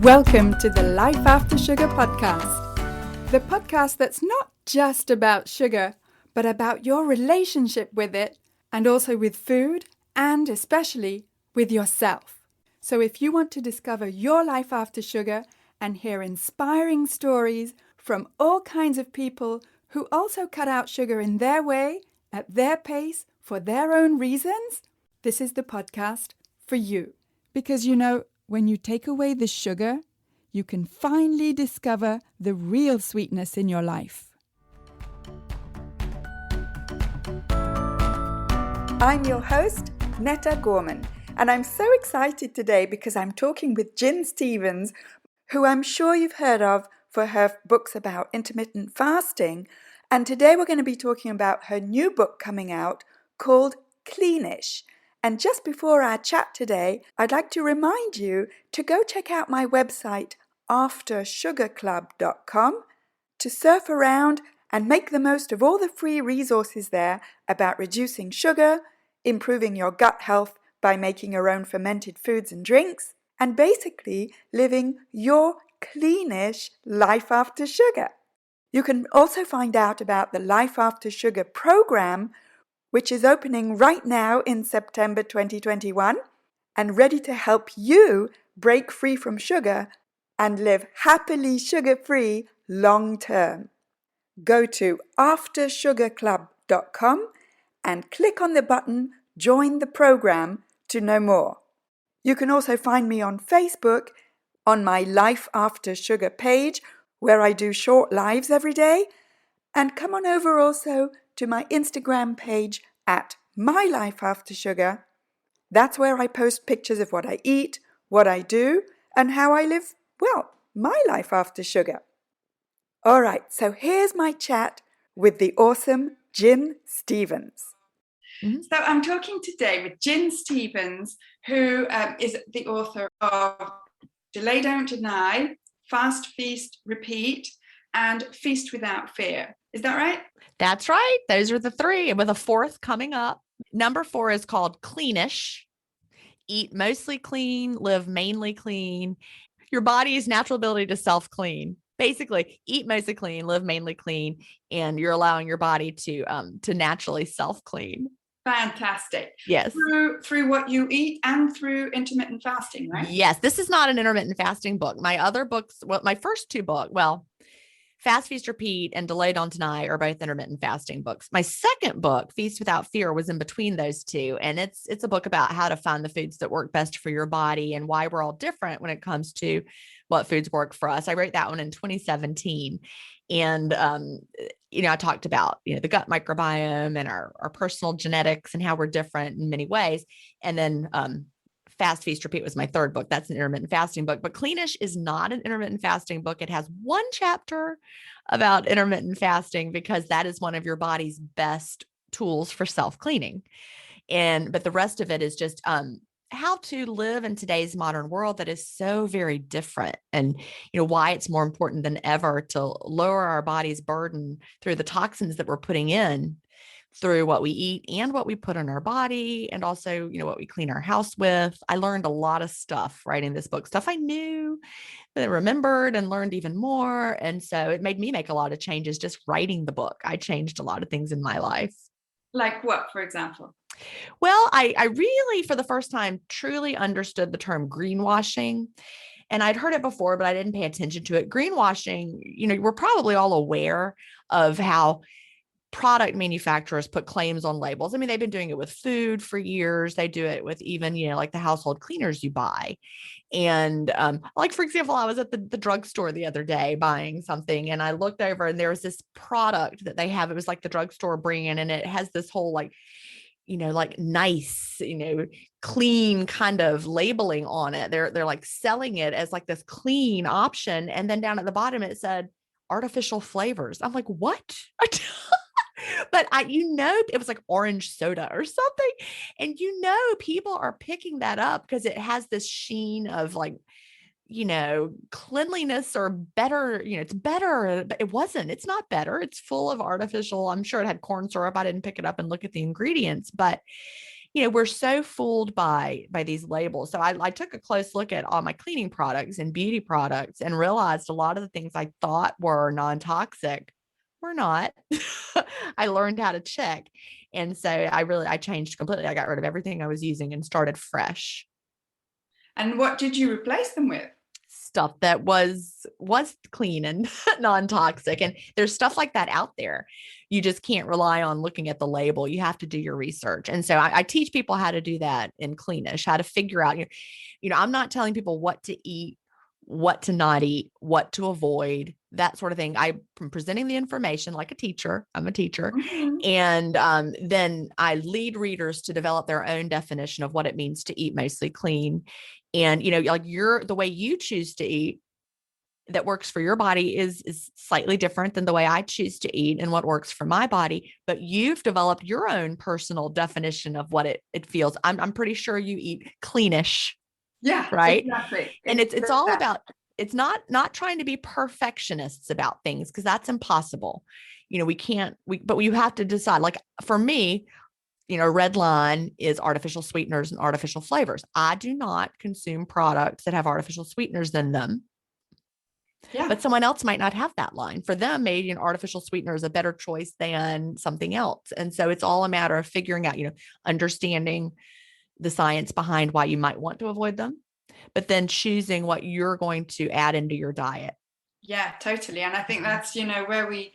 Welcome to the Life After Sugar podcast, the podcast that's not just about sugar, but about your relationship with it and also with food and especially with yourself. So if you want to discover your life after sugar and hear inspiring stories from all kinds of people who also cut out sugar in their way, at their pace, for their own reasons, this is the podcast for you. Because when you take away the sugar, you can finally discover the real sweetness in your life. I'm your host, Netta Gorman, and I'm so excited today because I'm talking with Gin Stephens, who I'm sure you've heard of for her books about intermittent fasting. And today we're going to be talking about her new book coming out called Cleanish. And just before our chat today, I'd like to remind you to go check out my website, orthorexia.com, to surf around and make the most of all the free resources there about reducing sugar, improving your gut health by making your own fermented foods and drinks, and basically living your cleanish life after sugar. You can also find out about the Life After Sugar program, which is opening right now in September 2021 and ready to help you break free from sugar and live happily sugar-free long-term. Go to aftersugarclub.com and click on the button Join the Program to know more. You can also find me on Facebook on my Life After Sugar page where I do short lives every day, and come on over also to my Instagram page at My Life After Sugar. That's where I post pictures of what I eat, what I do, and how I live, my life after sugar. All right, so here's my chat with the awesome Gin Stephens. So I'm talking today with Gin Stephens, who is the author of Delay Don't Deny, Fast Feast Repeat, and Feast Without Fear. Is that right? That's right. Those are the three, with a fourth coming up. Number 4 is called Cleanish. Eat mostly clean, live mainly clean. Your body's natural ability to self-clean. Basically, eat mostly clean, live mainly clean, and you're allowing your body to naturally self-clean. Fantastic. Yes. Through what you eat and through intermittent fasting, right? Yes. This is not an intermittent fasting book. My other books, my first 2 books, Fast Feast Repeat and Delay Don't Deny are both intermittent fasting books. My second book, Feast Without Fear, was in between those two. And it's a book about how to find the foods that work best for your body and why we're all different when it comes to what foods work for us. I wrote that one in 2017. And, I talked about, the gut microbiome and our personal genetics and how we're different in many ways. And then, Fast Feast Repeat was my third book. That's an intermittent fasting book, but Cleanish is not an intermittent fasting book. It has one chapter about intermittent fasting because that is one of your body's best tools for self-cleaning. But the rest of it is just, how to live in today's modern world that is so very different, and why it's more important than ever to lower our body's burden through the toxins that we're putting in through what we eat and what we put in our body, and also, what we clean our house with. I learned a lot of stuff writing this book, stuff I knew, but I remembered and learned even more. And so it made me make a lot of changes just writing the book. I changed a lot of things in my life. Like what, for example? Well, I really, for the first time, truly understood the term greenwashing. And I'd heard it before, but I didn't pay attention to it. Greenwashing, we're probably all aware of how product manufacturers put claims on labels. I mean, they've been doing it with food for years. They do it with even, like the household cleaners you buy. And like, for example, I was at the drugstore the other day buying something, and I looked over and there was this product that they have. It was like the drugstore brand, and it has this whole like nice, clean kind of labeling on it. They're like selling it as like this clean option. And then down at the bottom, it said artificial flavors. I'm like, what? But it was like orange soda or something. And people are picking that up because it has this sheen of like, cleanliness or better, it's better, but it wasn't. It's not better. It's full of artificial. I'm sure it had corn syrup. I didn't pick it up and look at the ingredients, but we're so fooled by these labels. So I took a close look at all my cleaning products and beauty products and realized a lot of the things I thought were non-toxic were not. I learned how to check. And so I changed completely. I got rid of everything I was using and started fresh. And what did you replace them with? Stuff that was clean and non-toxic. And there's stuff like that out there. You just can't rely on looking at the label. You have to do your research. And so I teach people how to do that in Cleanish, how to figure out, I'm not telling people what to eat, what to not eat, what to avoid, that sort of thing. I'm presenting the information like a teacher. I'm a teacher. Mm-hmm. And then I lead readers to develop their own definition of what it means to eat mostly clean. And, like the way you choose to eat that works for your body is slightly different than the way I choose to eat and what works for my body. But you've developed your own personal definition of what it feels. I'm pretty sure you eat cleanish. Yeah, right. Exactly. And it's all about, it's not trying to be perfectionists about things, because that's impossible. But you have to decide, like for me, red line is artificial sweeteners and artificial flavors. I do not consume products that have artificial sweeteners in them. Yeah. But someone else might not have that line. For them, maybe an artificial sweetener is a better choice than something else. And so it's all a matter of figuring out, understanding the science behind why you might want to avoid them, but then choosing what you're going to add into your diet. Yeah, totally. And I think that's, where we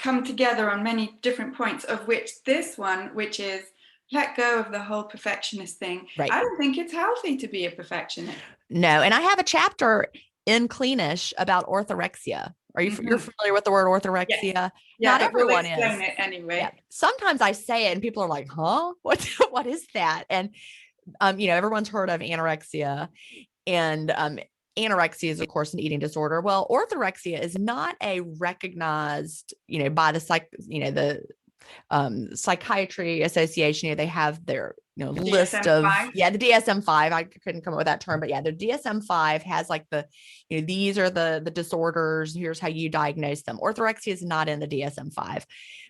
come together on many different points, of which this one, which is let go of the whole perfectionist thing. Right. I don't think it's healthy to be a perfectionist. No. And I have a chapter in Cleanish about orthorexia. You're familiar with the word orthorexia? Yeah, Not everyone is. Explain it anyway. Yeah. Sometimes I say it and people are like, huh? What is that? And, everyone's heard of anorexia, and, anorexia is, of course, an eating disorder. Well, orthorexia is not a recognized, by the Psychiatry Association. They have their list DSM-5. of the DSM-5. I couldn't come up with that term, but the DSM-5 has like these are the disorders. Here's how you diagnose them. Orthorexia is not in the DSM-5,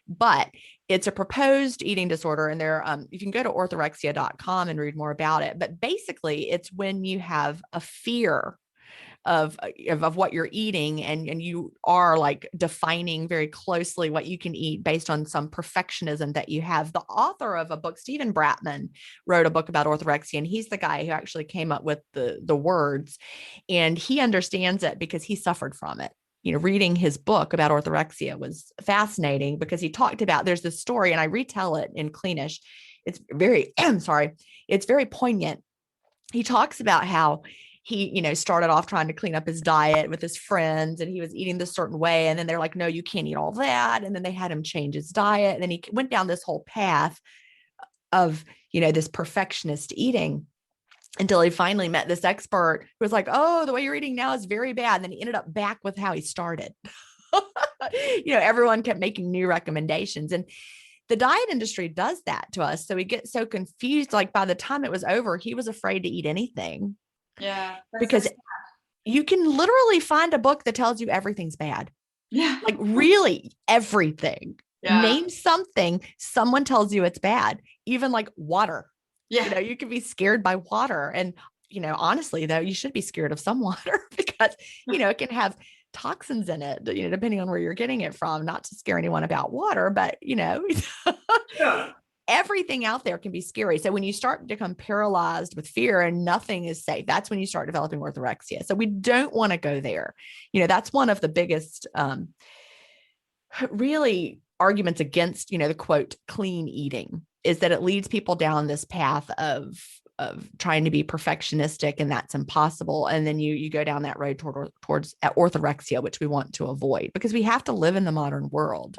but it's a proposed eating disorder. And there, you can go to orthorexia.com and read more about it. But basically, it's when you have a fear of what you're eating, and you are like defining very closely what you can eat based on some perfectionism that you have. The author of a book, Stephen Bratman, wrote a book about orthorexia, and he's the guy who actually came up with the words, and he understands it because he suffered from it. Reading his book about orthorexia was fascinating because he talked about, there's this story, and I retell it in Cleanish. It's very, it's very poignant. He talks about how he, started off trying to clean up his diet with his friends, and he was eating this certain way. And then they're like, no, you can't eat all that. And then they had him change his diet. And then he went down this whole path of, this perfectionist eating, until he finally met this expert who was like, oh, the way you're eating now is very bad. And then he ended up back with how he started. Everyone kept making new recommendations. And the diet industry does that to us. So we get so confused. Like by the time it was over, he was afraid to eat anything. Yeah. Because you can literally find a book that tells you everything's bad. Yeah. Like really everything. Yeah. Name something, someone tells you it's bad. Even like water. Yeah. You can be scared by water. And, honestly, though, you should be scared of some water because, it can have toxins in it, depending on where you're getting it from. Not to scare anyone about water, but, Sure. Everything out there can be scary. So when you start to become paralyzed with fear and nothing is safe, that's when you start developing orthorexia. So we don't want to go there. That's one of the biggest, really arguments against, the quote, clean eating, is that it leads people down this path of trying to be perfectionistic, and that's impossible. And then you go down that road towards orthorexia, which we want to avoid because we have to live in the modern world.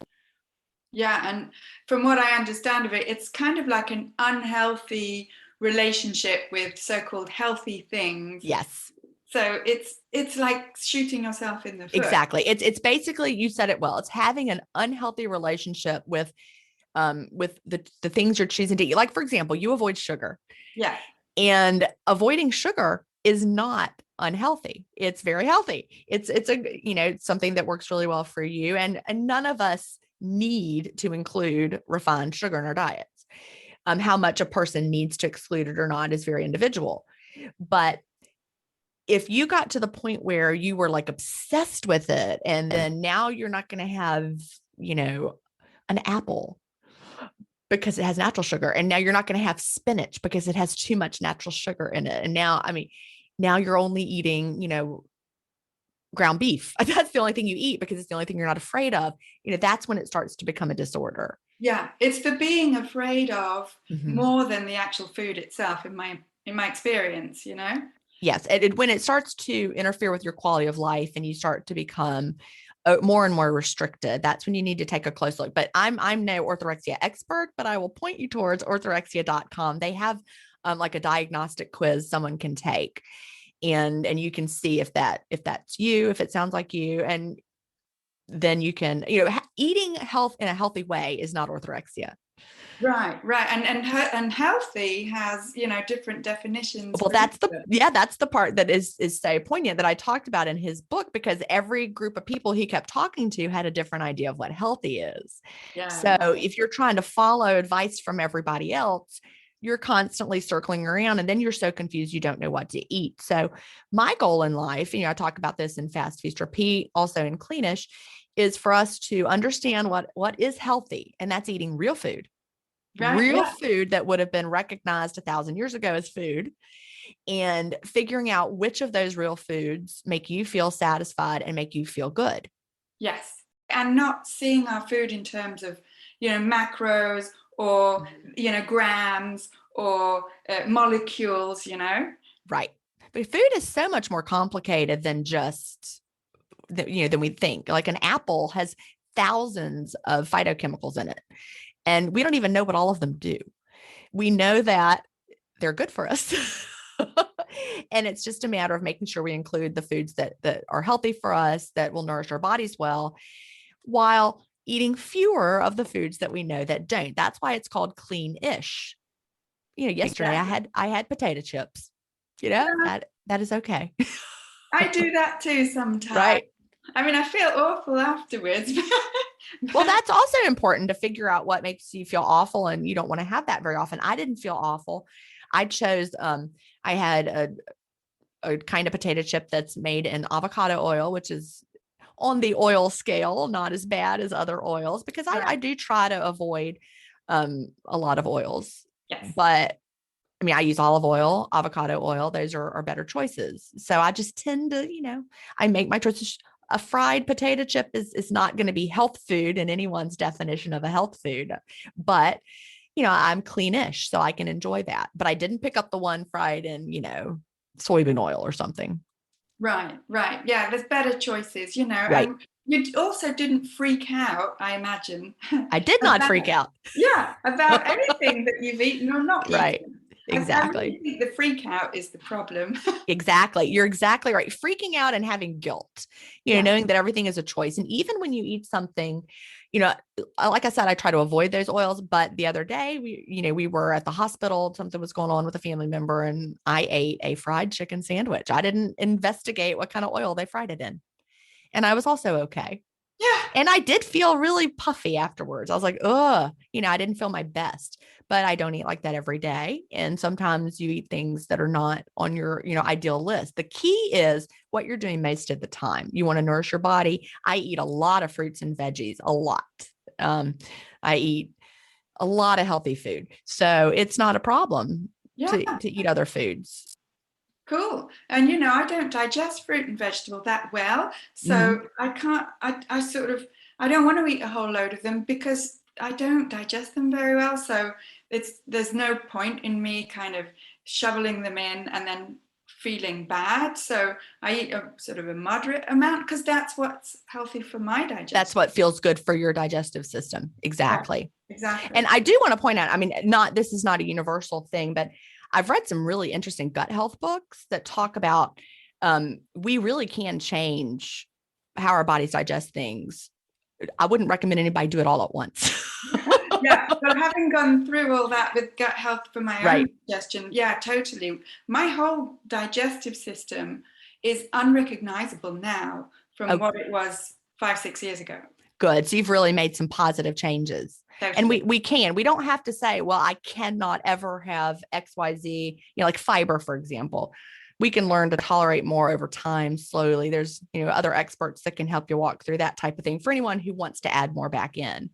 Yeah. And from what I understand of it, it's kind of like an unhealthy relationship with so-called healthy things. Yes. So it's like shooting yourself in the foot. Exactly. It's basically, you said it well, it's having an unhealthy relationship with the things you're choosing to eat. Like, for example, you avoid sugar. Yeah. And avoiding sugar is not unhealthy. It's very healthy. It's a, something that works really well for you. And none of us need to include refined sugar in our diets. How much a person needs to exclude it or not is very individual. But if you got to the point where you were like obsessed with it, and then now you're not going to have, an apple because it has natural sugar, and now you're not going to have spinach because it has too much natural sugar in it. And now, now you're only eating, ground beef. That's the only thing you eat because it's the only thing you're not afraid of. That's when it starts to become a disorder. Yeah, it's the being afraid of more than the actual food itself, in my experience, Yes, when it starts to interfere with your quality of life and you start to become more and more restricted, that's when you need to take a close look. But I'm no orthorexia expert, but I will point you towards orthorexia.com. They have like a diagnostic quiz someone can take, and you can see if that's you, if it sounds like you, and then you can, eating health in a healthy way is not orthorexia. Right. And healthy has, different definitions. Well, that's the part that is so poignant that I talked about in his book, because every group of people he kept talking to had a different idea of what healthy is. Yeah. So if you're trying to follow advice from everybody else, you're constantly circling around, and then you're so confused you don't know what to eat. So my goal in life, I talk about this in Fast, Feast, Repeat, also in Cleanish, is for us to understand what is healthy, and that's eating real food. Right, real food that would have been recognized 1,000 years ago as food, and figuring out which of those real foods make you feel satisfied and make you feel good. Yes. And not seeing our food in terms of, macros or, grams or molecules, Right. But food is so much more complicated than just, than we think. Like an apple has thousands of phytochemicals in it, and we don't even know what all of them do. We know that they're good for us. And it's just a matter of making sure we include the foods that are healthy for us, that will nourish our bodies well, while eating fewer of the foods that we know that don't. That's why it's called Cleanish. Yesterday exactly. I had potato chips. That is okay. I do that too sometimes. Right. I feel awful afterwards. Well, that's also important to figure out what makes you feel awful, and you don't want to have that very often. I didn't feel awful. I chose, I had a kind of potato chip that's made in avocado oil, which is on the oil scale, not as bad as other oils, because I do try to avoid a lot of oils. Yes. But I use olive oil, avocado oil. Those are better choices. So I just tend to, I make my choices. A fried potato chip is not going to be health food in anyone's definition of a health food, but I'm Cleanish, so I can enjoy that. But I didn't pick up the one fried in, soybean oil or something. Right. Yeah, there's better choices, Right. You also didn't freak out, I imagine. I did not freak out. Yeah, about anything that you've eaten or not eaten. Right. Exactly. I really think the freak out is the problem. Exactly. You're exactly right. Freaking out and having guilt, knowing that everything is a choice. And even when you eat something, like I said, I try to avoid those oils. But the other day, we were at the hospital, something was going on with a family member, and I ate a fried chicken sandwich. I didn't investigate what kind of oil they fried it in, and I was also okay. Yeah. And I did feel really puffy afterwards. I was like, I didn't feel my best, but I don't eat like that every day. And sometimes you eat things that are not on your, ideal list. The key is what you're doing most of the time. You want to nourish your body. I eat a lot of fruits and veggies, a lot. I eat a lot of healthy food. So it's not a problem to eat other foods. Cool. And, I don't digest fruit and vegetable that well. So I can't, I don't want to eat a whole load of them because I don't digest them very well. So there's no point in me kind of shoveling them in and then feeling bad. So I eat a sort of a moderate amount because that's what's healthy for my digestion. That's what feels good for your digestive system. Exactly. Yeah, exactly. And I do want to point out, this is not a universal thing, but I've read some really interesting gut health books that talk about we really can change how our bodies digest things. I wouldn't recommend anybody do it all at once. Yeah, but having gone through all that with gut health for my own digestion, yeah, totally. My whole digestive system is unrecognizable now from what it was 5-6 years ago. Good. So you've really made some positive changes. And Totally. we don't have to say, well, I cannot ever have XYZ, like fiber, for example. We can learn to tolerate more over time, slowly. There's, other experts that can help you walk through that type of thing for anyone who wants to add more back in.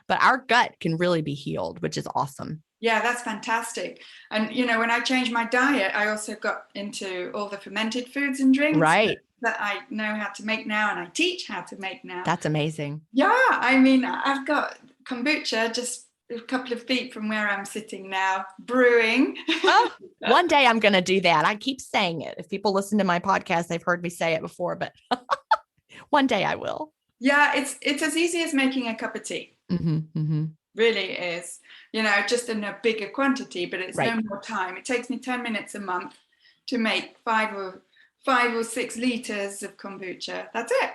But our gut can really be healed, which is awesome. Yeah, that's fantastic. And, when I changed my diet, I also got into all the fermented foods and drinks Right. that I know how to make now, and I teach how to make now. That's amazing. Yeah, I mean, I've got kombucha just a couple of feet from where I'm sitting now, brewing. Oh, one day I'm going to do that. I keep saying it. If people listen to my podcast, they've heard me say it before, but one day I will. Yeah, it's as easy as making a cup of tea. Mm-hmm, mm-hmm. Really is, just in a bigger quantity, but it's right. no more time. It takes me 10 minutes a month to make 5 or 6 liters of kombucha. That's it.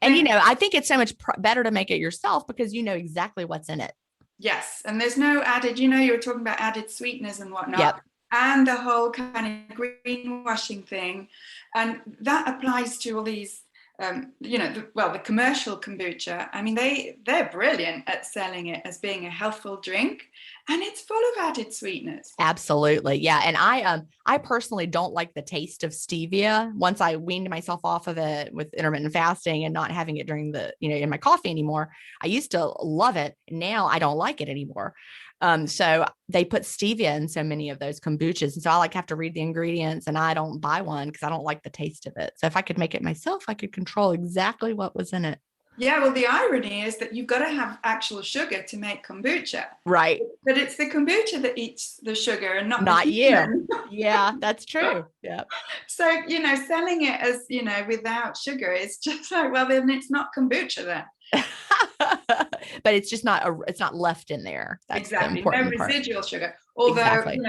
And, I think it's so much better to make it yourself because you know exactly what's in it. Yes. And there's no added, you were talking about added sweeteners and whatnot. Yep. And the whole kind of greenwashing thing. And that applies to all these, the commercial kombucha. I mean, they're brilliant at selling it as being a healthful drink, and it's full of added sweeteners. Absolutely. Yeah. And I personally don't like the taste of stevia. Once I weaned myself off of it with intermittent fasting and not having it during in my coffee anymore, I used to love it. Now I don't like it anymore. So they put stevia in so many of those kombuchas. And so I have to read the ingredients, and I don't buy one because I don't like the taste of it. So if I could make it myself, I could control exactly what was in it. Yeah, well, the irony is that you've got to have actual sugar to make kombucha. Right. But it's the kombucha that eats the sugar and not you. Yeah, that's true. Yeah. So, selling it as, without sugar is just like, well, then it's not kombucha then. But it's just it's not left in there. That's exactly. The no residual sugar. Although, exactly.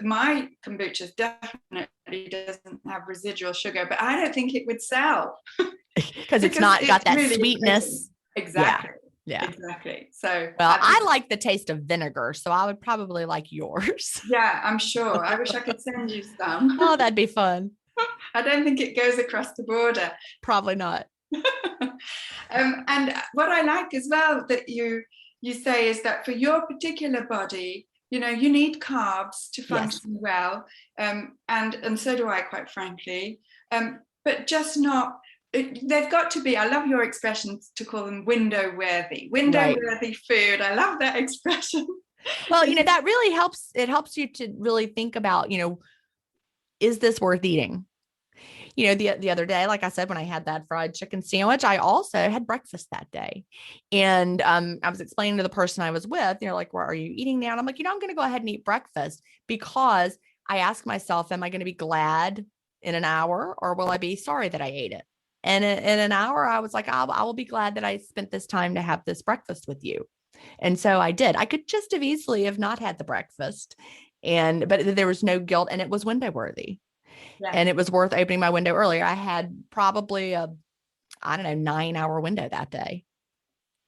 My kombucha definitely doesn't have residual sugar, but I don't think it would sell. because it's not got that really sweetness. Exactly. Yeah. Exactly. So, well, I like the taste of vinegar, so I would probably like yours. Yeah, I'm sure. I wish I could send you some. Oh, that'd be fun. I don't think it goes across the border. Probably not. And what I like as well that you say is that for your particular body, you need carbs to function well, and so do I, quite frankly, but just not. They've got to be, I love your expression to call them window worthy food. I love that expression. Well, that really helps. It helps you to really think about, is this worth eating? The other day, like I said, when I had that fried chicken sandwich, I also had breakfast that day. And I was explaining to the person I was with, like, where are you eating now? And I'm like, I'm going to go ahead and eat breakfast because I ask myself, am I going to be glad in an hour, or will I be sorry that I ate it? And in an hour, I was like, I will be glad that I spent this time to have this breakfast with you. And so I did. I could just have easily have not had the breakfast, but there was no guilt, and it was window worthy. Yeah. And it was worth opening my window earlier. I had probably 9-hour window that day,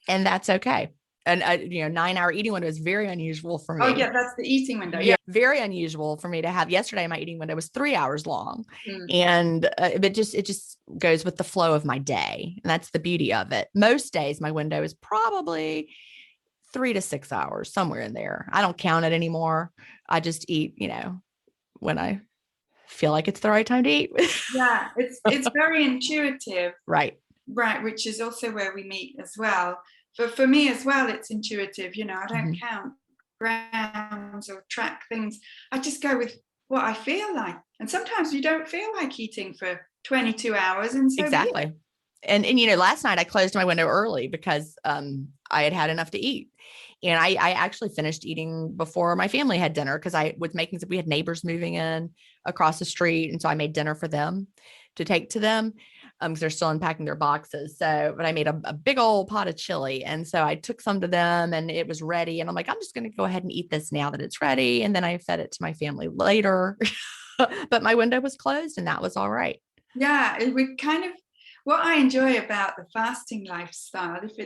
and that's okay. And 9-hour eating window is very unusual for me. Oh yeah, that's the eating window. Yeah, very unusual for me to have. Yesterday, my eating window was 3 hours long, and it just goes with the flow of my day, and that's the beauty of it. Most days, my window is probably 3 to 6 hours, somewhere in there. I don't count it anymore. I just eat, when I feel like it's the right time to eat. Yeah, it's very intuitive. Right, which is also where we meet as well. For me as well, it's intuitive. I don't count grams or track things. I just go with what I feel like. And sometimes you don't feel like eating for 22 hours. And so exactly. And last night I closed my window early because I had enough to eat. And I actually finished eating before my family had dinner because we had neighbors moving in across the street. And so I made dinner for them to take to them because they're still unpacking their boxes. But I made a big old pot of chili. And so I took some to them and it was ready. And I'm like, I'm just going to go ahead and eat this now that it's ready. And then I fed it to my family later. But my window was closed and that was all right. Yeah, what I enjoy about the fasting lifestyle, if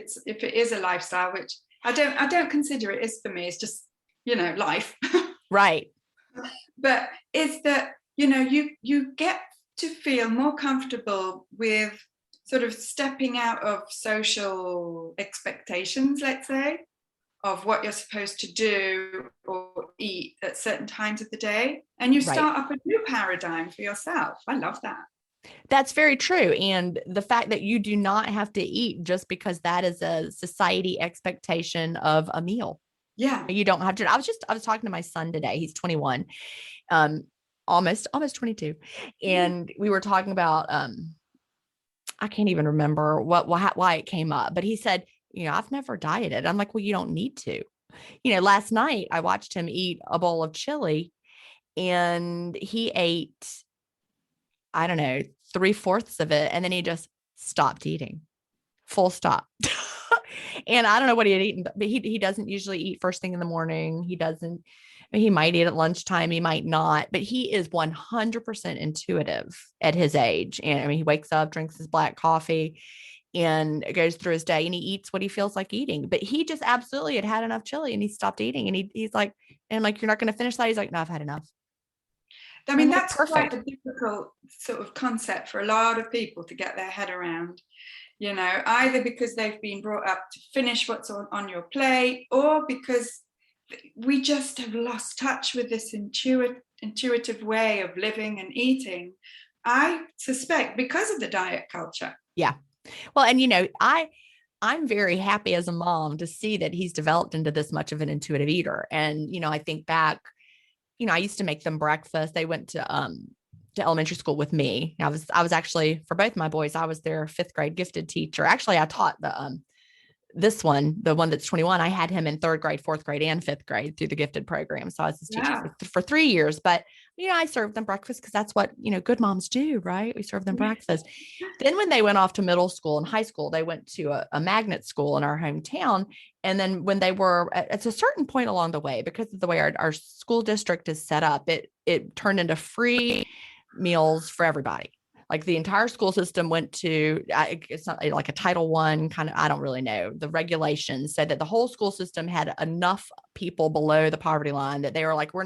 it is a lifestyle, which I don't consider it is for me, it's just, life. Right. But it's that, you get to feel more comfortable with sort of stepping out of social expectations, let's say. of what you're supposed to do or eat at certain times of the day. And you Right. start up a new paradigm for yourself. I love that. That's very true. And the fact that you do not have to eat just because that is a society expectation of a meal. Yeah. You don't have to. I was talking to my son today. He's 21, um, almost 22. And we were talking about, I can't even remember why it came up, but he said, I've never dieted. I'm like, well, you don't need to. Last night I watched him eat a bowl of chili and he ate, I don't know, 3/4 of it. And then he just stopped eating, full stop. And I don't know what he had eaten, but he doesn't usually eat first thing in the morning. He might eat at lunchtime. He might not, but he is 100% intuitive at his age. And I mean, he wakes up, drinks his black coffee and goes through his day and he eats what he feels like eating. But he just absolutely had enough chili and he stopped eating. And he's like, and I'm like, you're not going to finish that? He's like, no, I've had enough. I I'm mean, like, that's quite perfect. a difficult sort of concept for a lot of people to get their head around, either because they've been brought up to finish what's on your plate, or because we just have lost touch with this intuitive way of living and eating. I suspect because of the diet culture. Yeah. Well, and I'm very happy as a mom to see that he's developed into this much of an intuitive eater. And, I think back, I used to make them breakfast. They went to elementary school with me. I was actually, for both my boys, I was their 5th grade gifted teacher. Actually, I taught the one that's 21. I had him in 3rd grade, 4th grade, and 5th grade through the gifted program. So I was his teacher Yeah. for 3 years, but I served them breakfast because that's what, good moms do, right? We serve them breakfast. Then when they went off to middle school and high school, they went to a magnet school in our hometown. And then when they were at a certain point along the way, because of the way our school district is set up, it turned into free meals for everybody. Like the entire school system went to, it's not like a Title I kind of, I don't really know. The regulations said that the whole school system had enough people below the poverty line that they were like, we're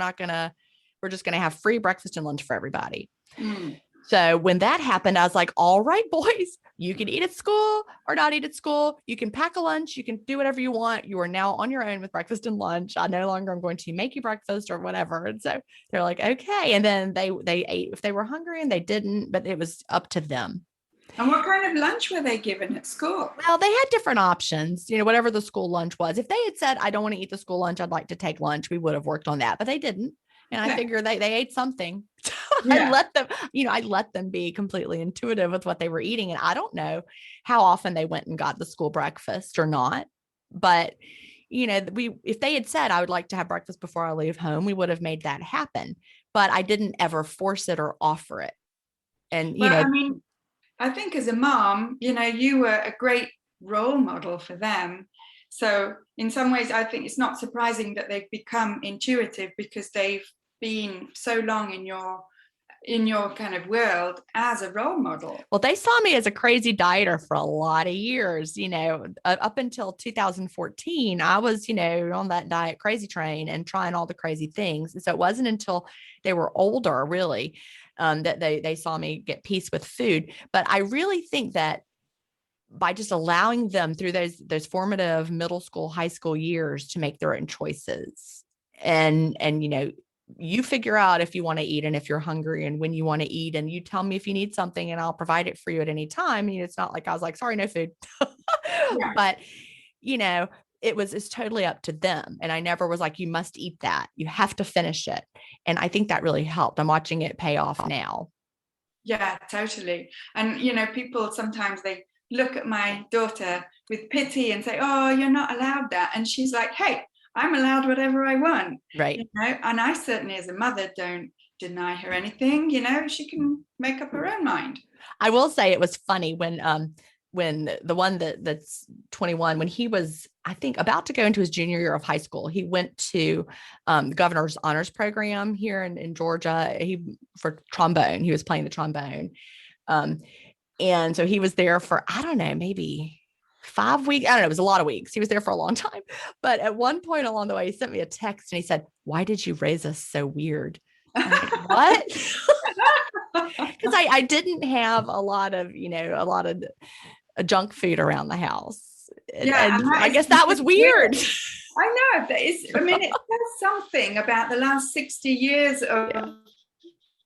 just going to have free breakfast and lunch for everybody. Mm. So when that happened, I was like, all right, boys, you can eat at school or not eat at school. You can pack a lunch. You can do whatever you want. You are now on your own with breakfast and lunch. I no longer am going to make you breakfast or whatever. And so they're like, okay. And then they ate if they were hungry and they didn't, but it was up to them. And what kind of lunch were they given at school? Well, they had different options, whatever the school lunch was. If they had said, I don't want to eat the school lunch, I'd like to take lunch, we would have worked on that, but they didn't. And I figure they ate something. Yeah. I let them be completely intuitive with what they were eating. And I don't know how often they went and got the school breakfast or not. But, if they had said, I would like to have breakfast before I leave home, we would have made that happen. But I didn't ever force it or offer it. And, Well, I mean, I think as a mom, you were a great role model for them. So in some ways, I think it's not surprising that they've become intuitive because they've been so long in your kind of world as a role model. Well, they saw me as a crazy dieter for a lot of years, up until 2014, I was, on that diet crazy train and trying all the crazy things. And so it wasn't until they were older, really, that they saw me get peace with food. But I really think that by just allowing them through those formative middle school, high school years to make their own choices and, you figure out if you want to eat and if you're hungry and when you want to eat, and you tell me if you need something and I'll provide it for you at any time. It's not like I was like, sorry, no food, Yeah. but it's totally up to them. And I never was like, you must eat that. You have to finish it. And I think that really helped. I'm watching it pay off now. Yeah, totally. And, people sometimes they look at my daughter with pity and say, oh, you're not allowed that. And she's like, hey, I'm allowed whatever I want. Right. And I certainly as a mother don't deny her anything. She can make up her own mind. I will say it was funny when the one that's 21, when he was, I think, about to go into his junior year of high school, he went to the governor's honors program here in Georgia. For trombone, he was playing the trombone. And so he was there for, I don't know, maybe 5 weeks. I don't know. It was a lot of weeks. He was there for a long time. But at one point along the way, he sent me a text and he said, why did you raise us so weird? I'm like, what? Because I didn't have a lot of junk food around the house. Yeah, And and I guess that was weird. I know that is. I mean, it says something about the last 60 years Yeah.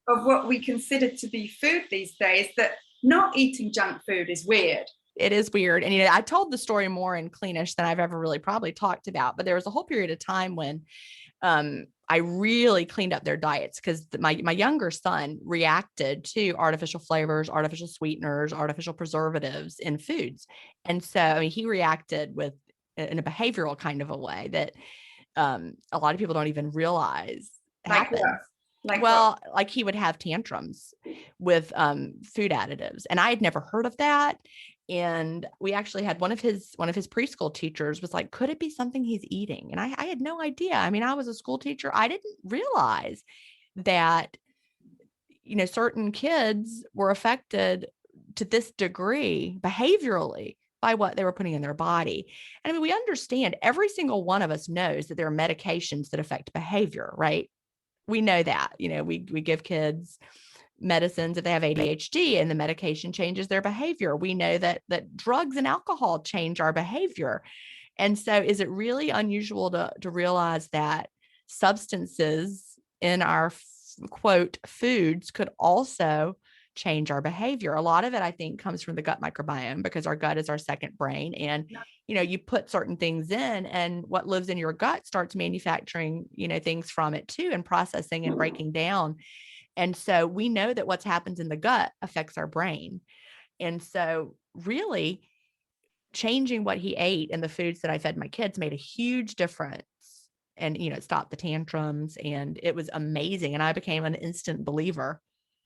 of what we consider to be food these days, that not eating junk food is weird. It is weird. And, I told the story more in Cleanish than I've ever really probably talked about, but there was a whole period of time when I really cleaned up their diets because my younger son reacted to artificial flavors, artificial sweeteners, artificial preservatives in foods. And so, I mean, he reacted in a behavioral kind of a way that a lot of people don't even realize happens. Like he would have tantrums with food additives, and I had never heard of that. And we actually had one of his preschool teachers was like, could it be something he's eating? And I had no idea. I mean, I was a school teacher. I didn't realize that, certain kids were affected to this degree behaviorally by what they were putting in their body. And I mean, we understand every single one of us knows that there are medications that affect behavior, right? We know that, we give kids medicines if they have ADHD and the medication changes their behavior. We know that drugs and alcohol change our behavior. And so is it really unusual to realize that substances in our quote foods could also change our behavior? A lot of it, I think, comes from the gut microbiome, because our gut is our second brain. And, you put certain things in, and what lives in your gut starts manufacturing, things from it too, and processing and breaking down. And so we know that what happens in the gut affects our brain. And so really changing what he ate and the foods that I fed my kids made a huge difference. And, it stopped the tantrums, and it was amazing. And I became an instant believer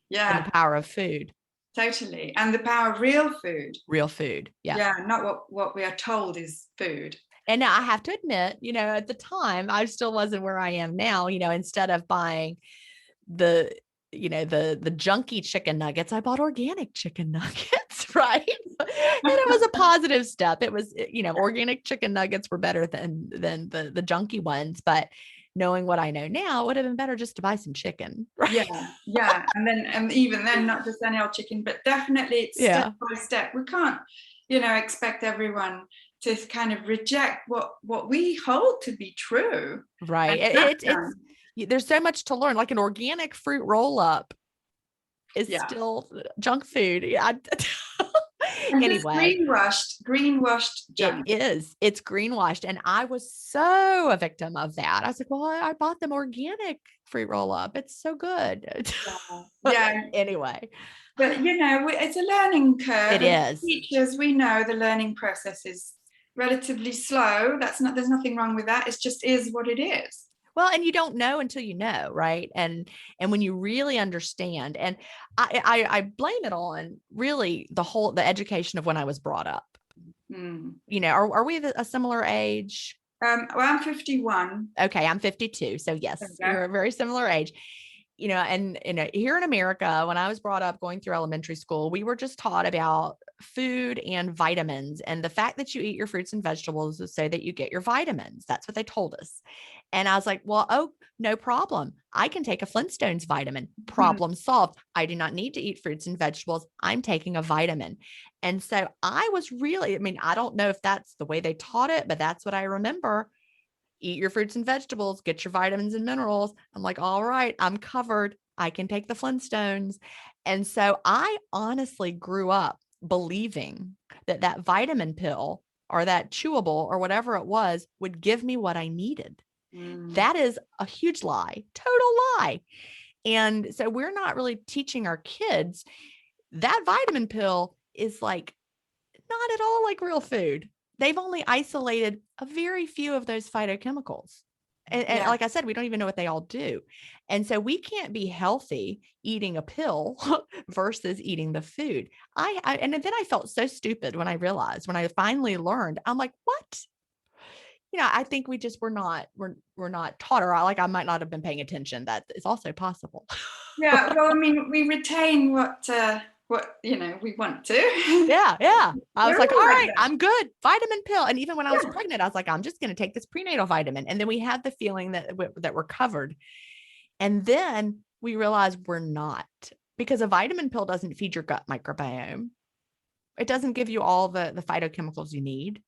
in the power of food. Totally. And the power of real food. Real food. Yeah. Yeah. Not what we are told is food. And now I have to admit, at the time I still wasn't where I am now. Instead of buying the junky chicken nuggets, I bought organic chicken nuggets, right? And it was a positive step. It was, organic chicken nuggets were better than the junky ones, but knowing what I know now, it would have been better just to buy some chicken. Right? Yeah. And even then, not just any old chicken, but definitely it's step by step. We can't, expect everyone to kind of reject what we hold to be true. Right. It's there's so much to learn. Like an organic fruit roll up is still junk food. Yeah. Anyway, greenwashed junk. It is. It's greenwashed. And I was so a victim of that. I was like, well, I bought them organic fruit roll up. It's so good. Yeah. Anyway. But, it's a learning curve. It is. Teachers, we know the learning process is relatively slow. There's nothing wrong with that. It just is what it is. Well, and you don't know until you know, right? And when you really understand, and I blame it on really the education of when I was brought up. Are we a similar age? Well, I'm 51. Okay, I'm 52. So yes, you're a very similar age. And here in America, when I was brought up going through elementary school, we were just taught about food and vitamins. And the fact that you eat your fruits and vegetables is so that you get your vitamins. That's what they told us. And I was like, well, no problem. I can take a Flintstones vitamin. Problem solved. I do not need to eat fruits and vegetables. I'm taking a vitamin. And so I was really, I don't know if that's the way they taught it, but that's what I remember. Eat your fruits and vegetables, get your vitamins and minerals. I'm like, all right, I'm covered. I can take the Flintstones. And so I honestly grew up believing that vitamin pill or that chewable or whatever it was would give me what I needed. That is a huge lie, total lie. And so we're not really teaching our kids that vitamin pill is like not at all like real food. They've only isolated a very few of those phytochemicals. And like I said, we don't even know what they all do. And so we can't be healthy eating a pill versus eating the food. And then I felt so stupid when I finally learned, I'm like, what? I think we just we're not taught, or I might not have been paying attention. That is also possible. Yeah. Well, we retain what we want to. Yeah. I was like, all right, I'm good. Vitamin pill. And even when I was pregnant, I was like, I'm just going to take this prenatal vitamin. And then we had the feeling that we're covered. And then we realized we're not, because a vitamin pill doesn't feed your gut microbiome. It doesn't give you all the phytochemicals you need.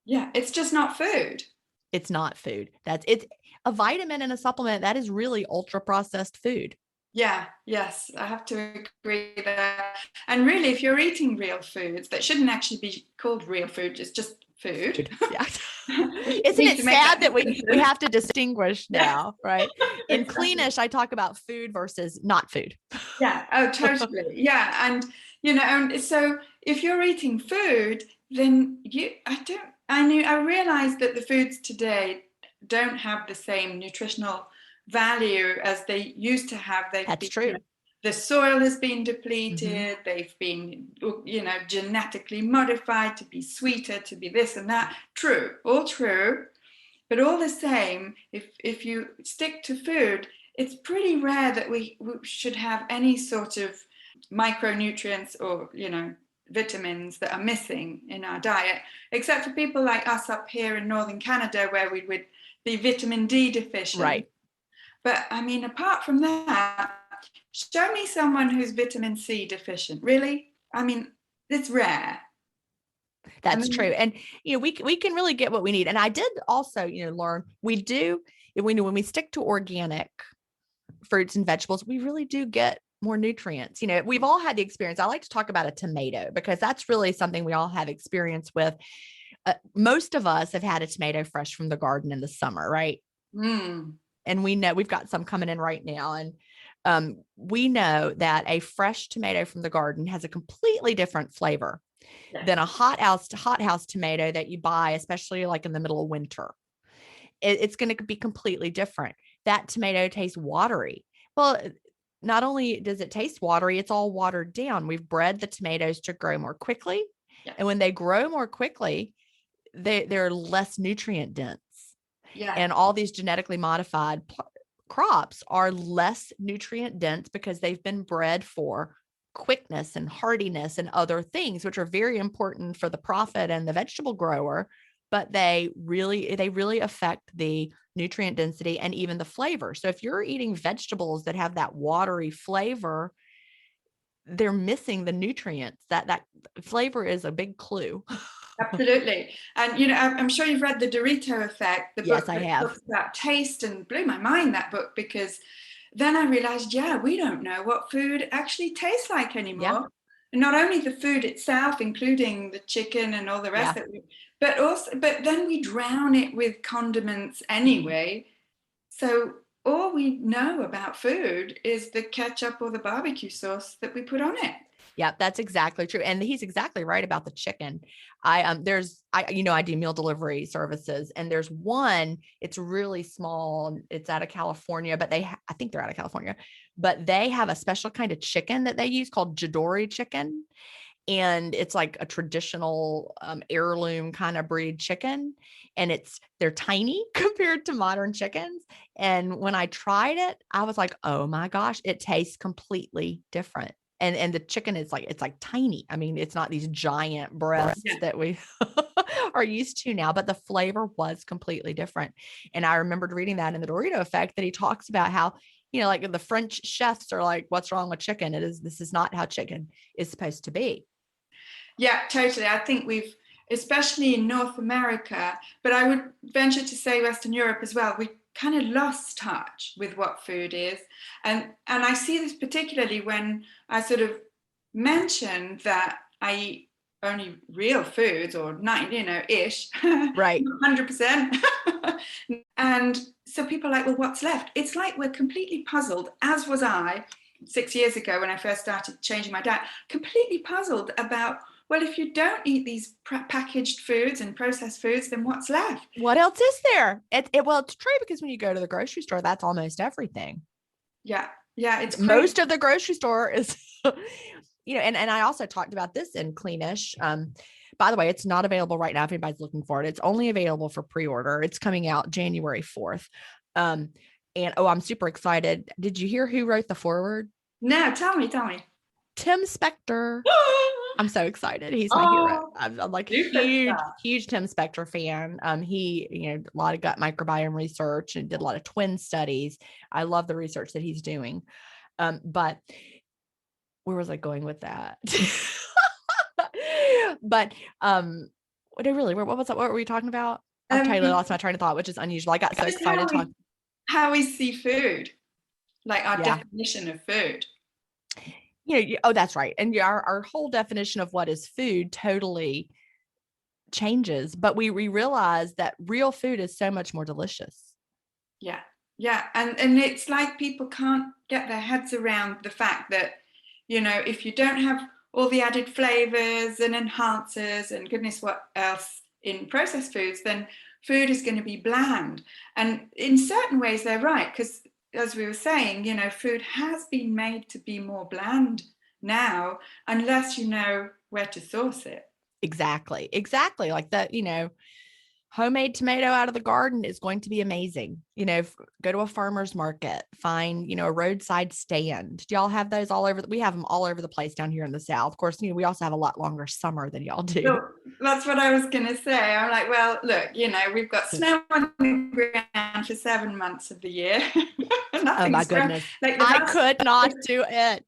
Yeah, it's just not food. It's not food. It's a vitamin and a supplement. That is really ultra processed food. Yeah, yes, I have to agree there. And really, if you're eating real foods, that shouldn't actually be called real food, it's just food. Yeah. You Isn't need it to make sad that that we distinction. have to distinguish Yeah, now, right? In exactly. Cleanish, I talk about food versus not food. Yeah, oh, totally. Yeah, and and so if you're eating food, then I realize that the foods today don't have the same nutritional value as they used to have. They've That's been, true. the soil has been Mm-hmm. depleted, they've been, genetically modified to be sweeter, to be this and that. True, all true. But all the same, if you stick to food, it's pretty rare that we should have any sort of micronutrients or vitamins that are missing in our diet, except for people like us up here in northern Canada, where we would be vitamin D deficient. Right. But I mean, apart from that, show me someone who's vitamin C deficient. Really? I mean, it's rare. I That's true. mean, And we can really get what we need. And I did also, learn when we stick to organic fruits and vegetables, we really do get more nutrients. We've all had the experience. I like to talk about a tomato because that's really something we all have experience with. Most of us have had a tomato fresh from the garden in the summer, right? mm, And we know we've got some coming in right now. And we know that a fresh tomato from the garden has a completely different flavor yes. than a hothouse tomato that you buy, especially like in the middle of winter. It's going to be completely different. That tomato tastes watery. Well, not only does it taste watery, it's all watered down. We've bred the tomatoes to grow more quickly. Yes. And when they grow more quickly, they're less nutrient dense. Yeah. And all these genetically modified crops are less nutrient dense because they've been bred for quickness and hardiness and other things, which are very important for the profit and the vegetable grower. But they really affect the nutrient density and even the flavor. So if you're eating vegetables that have that watery flavor, they're missing the nutrients. That flavor is a big clue. Absolutely. And, I'm sure you've read The Dorito Effect, the Yes, book I that have. talks about taste, and blew my mind, that book, because then I realized, yeah, we don't know what food actually tastes like Yeah. anymore. And not only the food itself, including the chicken and all the rest Yeah. of it, but then we drown it with condiments anyway. So all we know about food is the ketchup or the barbecue sauce that we put on it. Yeah, that's exactly true. And he's exactly right about the chicken. I do meal delivery services, and there's one, it's really small. It's out of California, but I think they're out of California, but they have a special kind of chicken that they use called Jadori chicken. And it's like a traditional heirloom kind of breed chicken. And they're tiny compared to modern chickens. And when I tried it, I was like, oh my gosh, it tastes completely different. And the chicken is it's like tiny. I mean, it's not these giant breasts Yeah. that we are used to now, but the flavor was completely different. And I remembered reading that in the Dorito Effect that he talks about how, like the French chefs are like, what's wrong with chicken? This is not how chicken is supposed to be. Yeah, totally. I think especially in North America, but I would venture to say Western Europe as well, we kind of lost touch with what food is. And I see this particularly when I sort of mention that I eat only real foods, or 90, ish, Right. 100%. And so people are like, well, what's left? It's like we're completely puzzled, as was I 6 years ago when I first started changing my diet, completely puzzled about, well, if you don't eat these packaged foods and processed foods, then what's left? What else is there? Well, it's true because when you go to the grocery store, that's almost everything. Yeah. Yeah. It's crazy. Most of the grocery store is, and I also talked about this in Cleanish. By the way, it's not available right now if anybody's looking for it. It's only available for pre-order. It's coming out January 4th. And I'm super excited. Did you hear who wrote the foreword? No, tell me. Tim Spector. I'm so excited. He's my hero. Oh, I'm like superstar. huge Tim Spector fan. He, a lot of gut microbiome research and did a lot of twin studies. I love the research that he's doing. But where was I going with that? But really, what was that? What were we talking about? I've Um, totally lost my train of thought, which is unusual. I got so just excited talking. how we see food, like our Yeah. definition of food. Oh, that's right. And our whole definition of what is food totally changes, but we realize that real food is so much more delicious. Yeah, yeah, and it's like people can't get their heads around the fact that, if you don't have all the added flavors and enhancers and goodness what else in processed foods, then food is going to be bland. And in certain ways, they're right, because as we were saying, food has been made to be more bland now, unless you know where to source it. Exactly. Like that, homemade tomato out of the garden is going to be amazing. Go to a farmer's market, find, a roadside stand. Do y'all have those all over? We have them all over the place down here in the South. Of course, we also have a lot longer summer than y'all do. Well, that's what I was going to say. I'm like, well, look, we've got snow on the ground for 7 months of the year. Oh my goodness. Like I could not do it.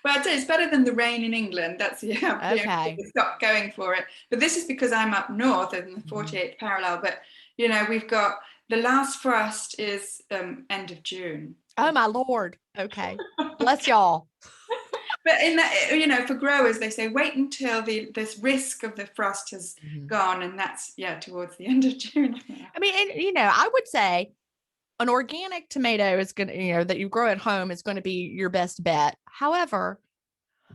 Well, I tell you, it's better than the rain in England. That's Okay. it's got going for it. But this is because I'm up north in the 48th parallel. But we've got the last frost is end of June. Oh my Lord. Okay. Bless y'all. But in that, for growers, they say wait until this risk of the frost has gone, and that's towards the end of June. I mean, and I would say an organic tomato is going to, that you grow at home is going to be your best bet. However,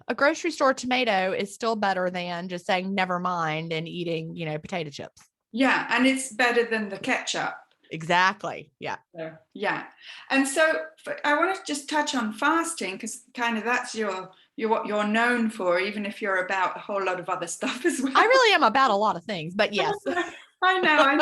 a grocery store tomato is still better than just saying never mind and eating, potato chips. Yeah, and it's better than the ketchup. Exactly. Yeah. So, yeah. And so I want to just touch on fasting, because kind of that's what you're known for, even if you're about a whole lot of other stuff as well. I really am about a lot of things, but yes. I know.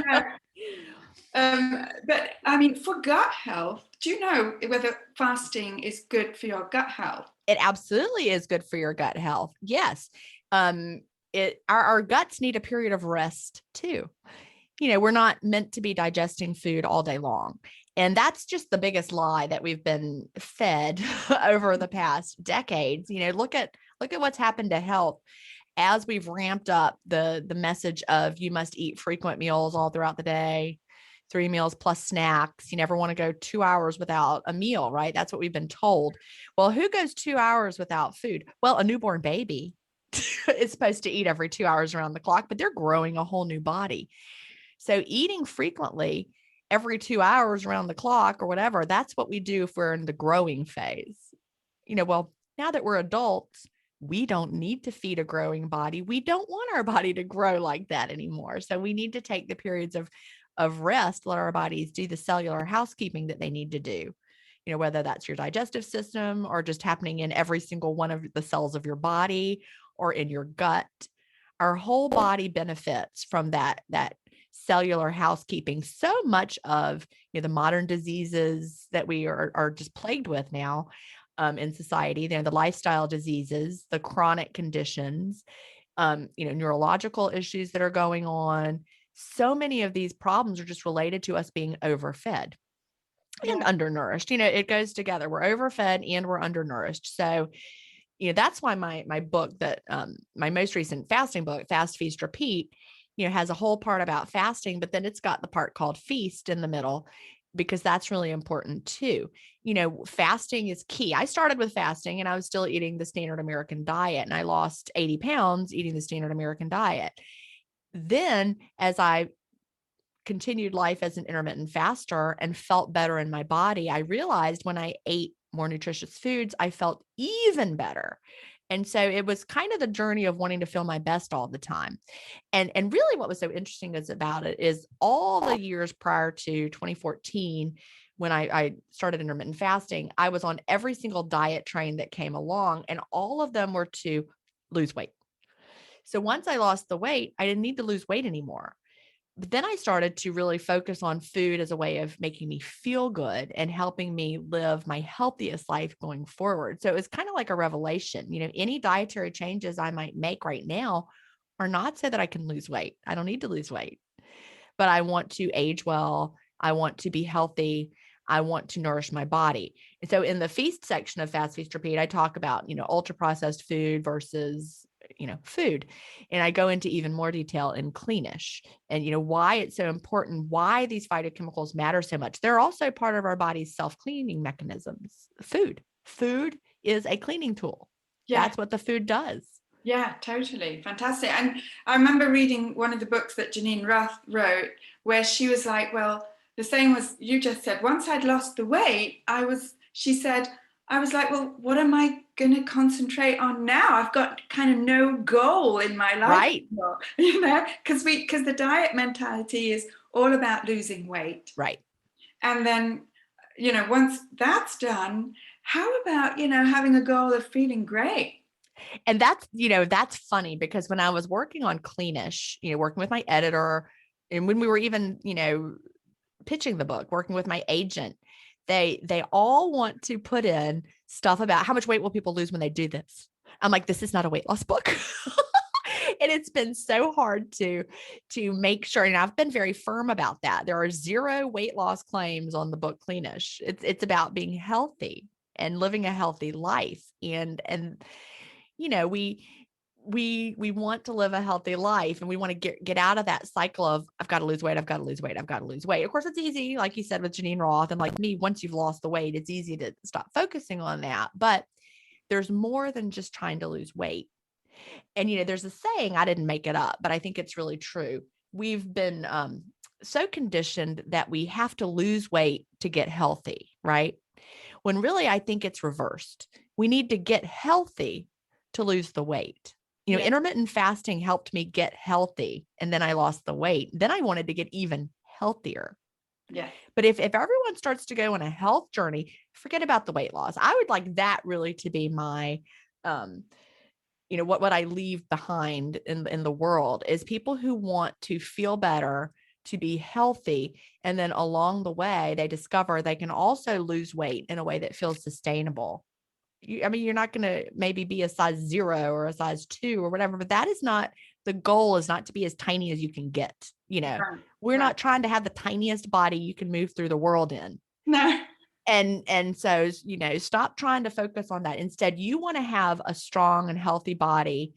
But I mean, for gut health, do you know whether fasting is good for your gut health? It absolutely is good for your gut health. Yes. Our guts need a period of rest too. We're not meant to be digesting food all day long. And that's just the biggest lie that we've been fed over the past decades. Look at what's happened to health as we've ramped up the message of you must eat frequent meals all throughout the day, 3 meals plus snacks. You never want to go 2 hours without a meal, right? That's what we've been told. Well, who goes 2 hours without food? Well, a newborn baby is supposed to eat every 2 hours around the clock, but they're growing a whole new body. So eating frequently every 2 hours around the clock or whatever, that's what we do if we're in the growing phase. Well, now that we're adults, we don't need to feed a growing body. We don't want our body to grow like that anymore. So we need to take the periods of rest, let our bodies do the cellular housekeeping that they need to do. Whether that's your digestive system or just happening in every single one of the cells of your body or in your gut. Our whole body benefits from that cellular housekeeping. So much of the modern diseases that we are just plagued with now in society, the lifestyle diseases, the chronic conditions, neurological issues that are going on. So many of these problems are just related to us being overfed and undernourished. It goes together. We're overfed and we're undernourished. So that's why my book that my most recent fasting book, Fast, Feast, Repeat, has a whole part about fasting, but then it's got the part called feast in the middle, because that's really important too. Fasting is key. I started with fasting and I was still eating the standard American diet, and I lost 80 pounds eating the standard American diet. Then as I continued life as an intermittent faster and felt better in my body, I realized when I ate more nutritious foods, I felt even better. And so it was kind of the journey of wanting to feel my best all the time. And really what was so interesting about it is all the years prior to 2014, when I started intermittent fasting, I was on every single diet train that came along, and all of them were to lose weight. So once I lost the weight, I didn't need to lose weight anymore. But then I started to really focus on food as a way of making me feel good and helping me live my healthiest life going forward. So it was kind of like a revelation. Any dietary changes I might make right now are not so that I can lose weight. I don't need to lose weight, but I want to age well. I want to be healthy. I want to nourish my body. And so in the feast section of Fast, Feast, Repeat, I talk about, ultra processed food versus food. And I go into even more detail in Cleanish and, why it's so important, why these phytochemicals matter so much. They're also part of our body's self-cleaning mechanisms. Food is a cleaning tool. Yeah. That's what the food does. Yeah, totally. Fantastic. And I remember reading one of the books that Janine Roth wrote, where she was like, well, the same as you just said, once I'd lost the weight, she said, I was like, well, what am I going to concentrate on now? I've got kind of no goal in my life, Right. because the diet mentality is all about losing weight. Right. And then, once that's done, how about, having a goal of feeling great? And that's funny because when I was working on Cleanish, working with my editor, and when we were even, pitching the book, working with my agent, they all want to put in stuff about how much weight will people lose when they do this. I'm like, this is not a weight loss book. And it's been so hard to make sure. And I've been very firm about that. There are 0 weight loss claims on the book Cleanish. It's about being healthy and living a healthy life. And we want to live a healthy life, and we want to get out of that cycle of I've got to lose weight. I've got to lose weight. I've got to lose weight. Of course, it's easy, like you said, with Janine Roth, and like me, once you've lost the weight, it's easy to stop focusing on that. But there's more than just trying to lose weight. And, there's a saying, I didn't make it up, but I think it's really true. We've been so conditioned that we have to lose weight to get healthy, right? When really, I think it's reversed. We need to get healthy to lose the weight. Yeah. Intermittent fasting helped me get healthy, and then I lost the weight. Then I wanted to get even healthier. Yeah. But if everyone starts to go on a health journey, forget about the weight loss. I would like that really to be my, what I leave behind in the world is people who want to feel better, to be healthy. And then along the way, they discover they can also lose weight in a way that feels sustainable. You're not going to maybe be a size 0 or a size 2 or whatever, but the goal is not to be as tiny as you can get. We're not trying to have the tiniest body you can move through the world in. No. And so, stop trying to focus on that. Instead, you want to have a strong and healthy body,